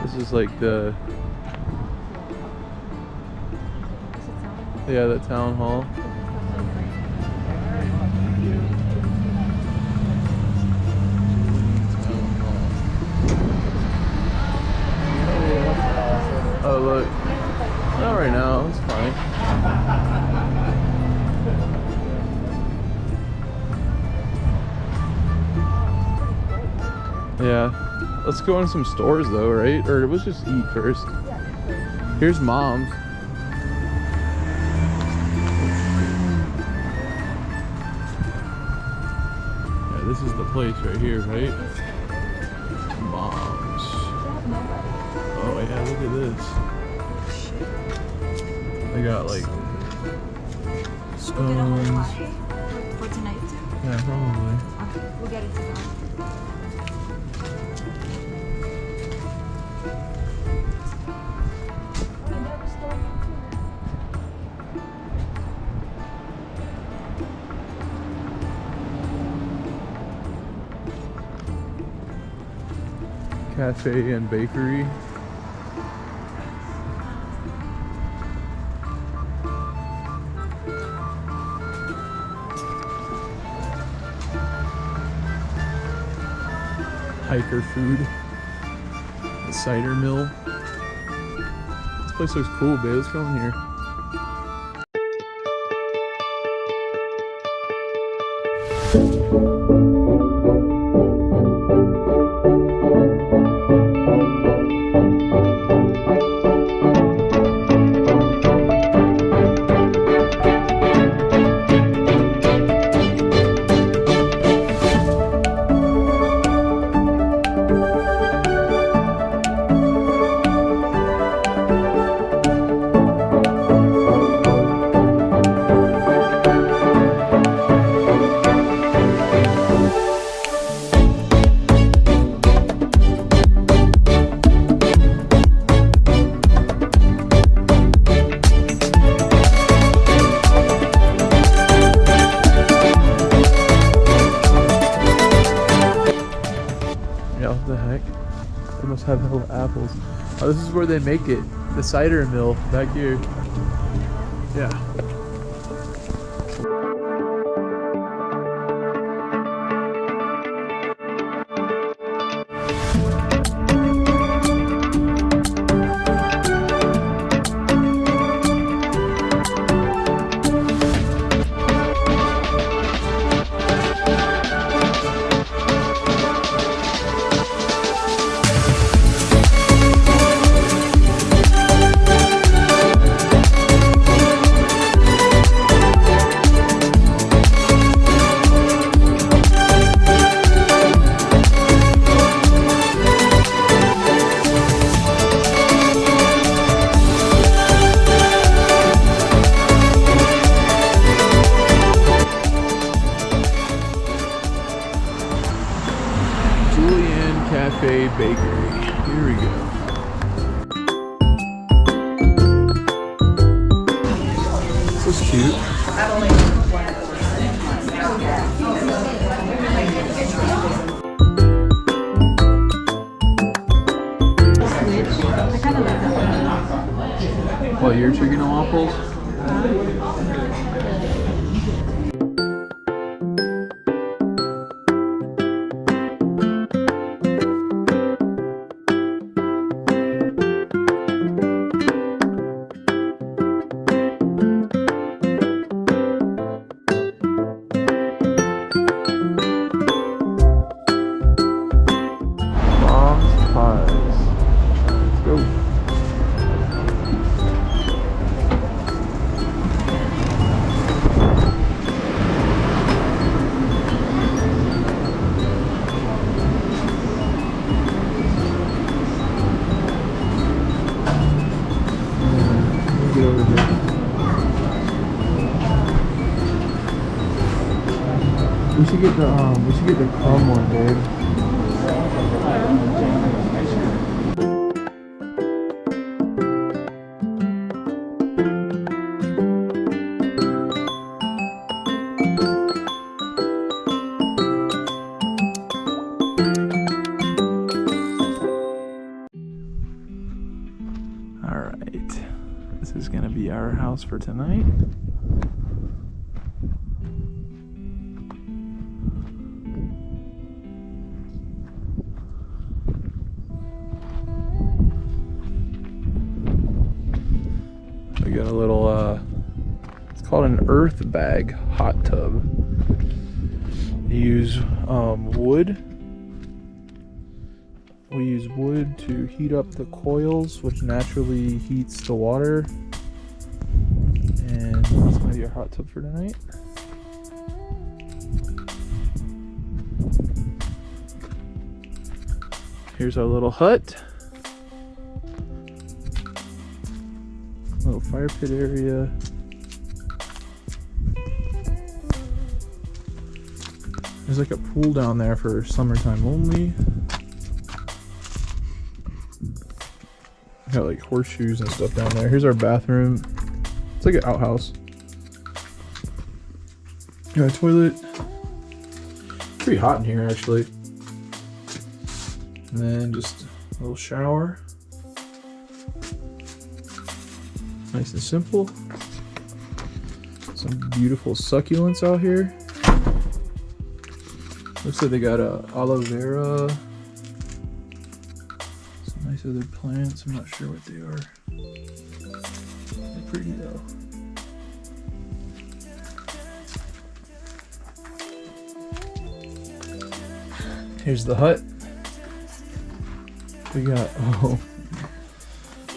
This is like the, yeah, the town hall. Oh look, not right now, it's fine. Yeah, let's go in some stores though, right? Or let's just eat first. Here's Mom's. Yeah, this is the place right here, right? Mom's. Oh yeah, look at this. They got like scones. For tonight too? Yeah, probably. Okay, we'll get it tomorrow. Cafe and bakery. Hiker food. The cider mill. This place looks cool, babe. Let's go in here. What the heck? They must have little apples. Oh, this is where they make it. The cider mill back here. Yeah. Julian Cafe Bakery. Here we go. This is cute. What, your chicken and waffles? We should get the crumb one, babe. is gonna be our house for tonight. We got a little, it's called an Earthbag hot tub. You use wood. We use wood to heat up the coils, which naturally heats the water. And that's gonna be our hot tub for tonight. Here's our little hut. Little fire pit area. There's like a pool down there for summertime only. Got like horseshoes and stuff down there. Here's our bathroom. It's like an outhouse. Got a toilet. Pretty hot in here actually. And then just a little shower. Nice and simple. Some beautiful succulents out here. Looks like they got a aloe vera. Some nice other plants. I'm not sure what they are. They're pretty though. Here's the hut. We got, oh,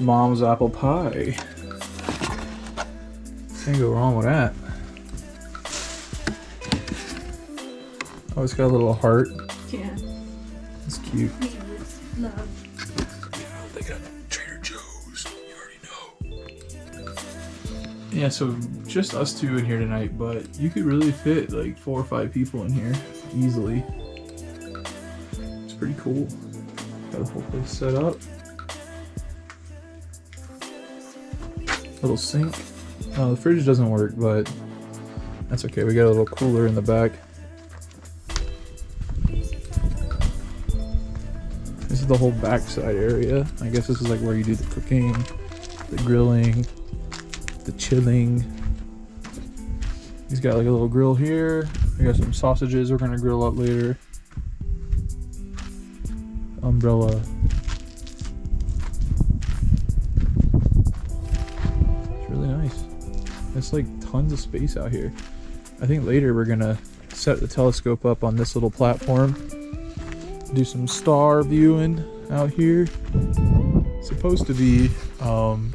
mom's apple pie. Can't go wrong with that. Oh, it's got a little heart. Yeah. It's cute. Love. They got Trader Joe's. You already know. Yeah, so just us two in here tonight, but you could really fit like 4 or 5 people in here easily. It's pretty cool. Got the whole place set up. Little sink. The fridge doesn't work, but that's okay. We got a little cooler in the back. This is the whole backside area. I guess this is like where you do the cooking, the grilling, the chilling. He's got like a little grill here. We got some sausages we're gonna grill up later. Umbrella. It's really nice. It's like tons of space out here. I think later we're gonna set the telescope up on this little platform. Do some star viewing out here. It's supposed to be some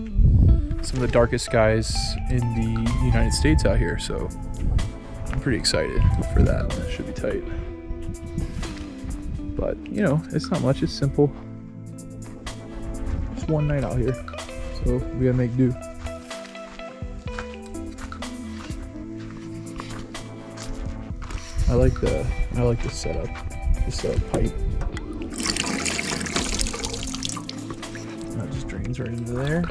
of the darkest skies in the United States out here, so I'm pretty excited for that. That should be tight. But, you know, it's not much, it's simple. It's one night out here, so we gotta make do. I like the setup. Just a pipe. That just drains right into there.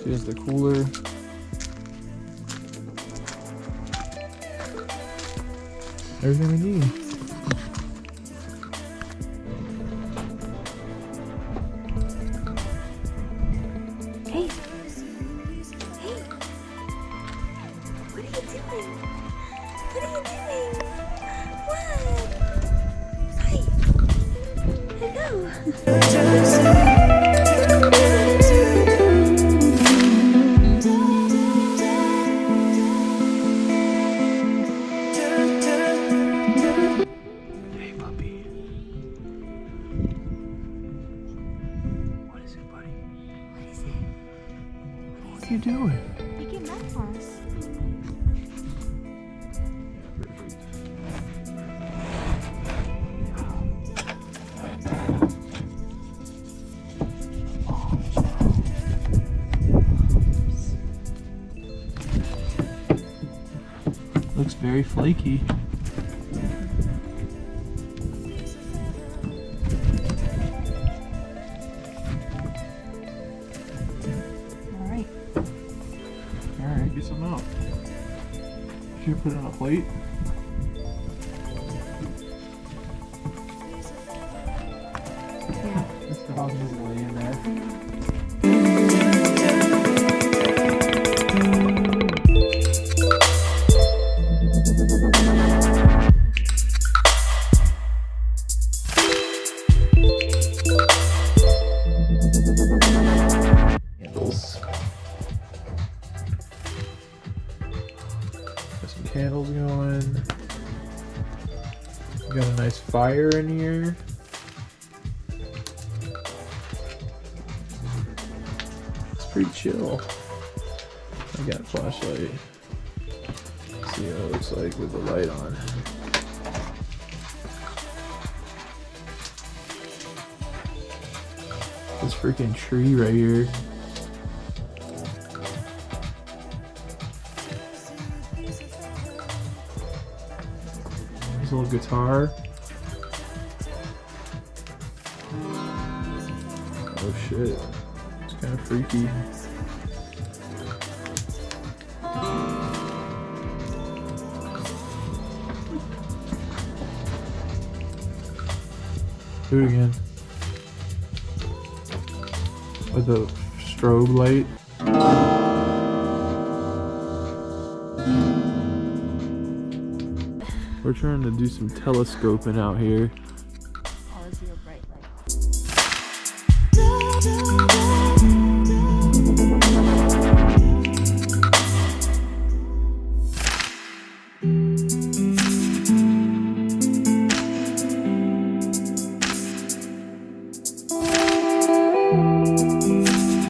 Here's the cooler. Everything we need. Hey. Hey. What are you doing? What are you doing? What? Hi. Hello. Hey, puppy. What is it, buddy? What is it? What are you doing? You get mad for us. Looks very flaky. Alright, get some out. Should we put it on a plate? Yeah. This dog is laying there. fire in here. It's pretty chill. I got a flashlight. See what it looks like with the light on. This freaking tree right here. This little guitar. Oh shit. It's kind of freaky. Do it again. With the strobe light. We're trying to do some telescoping out here.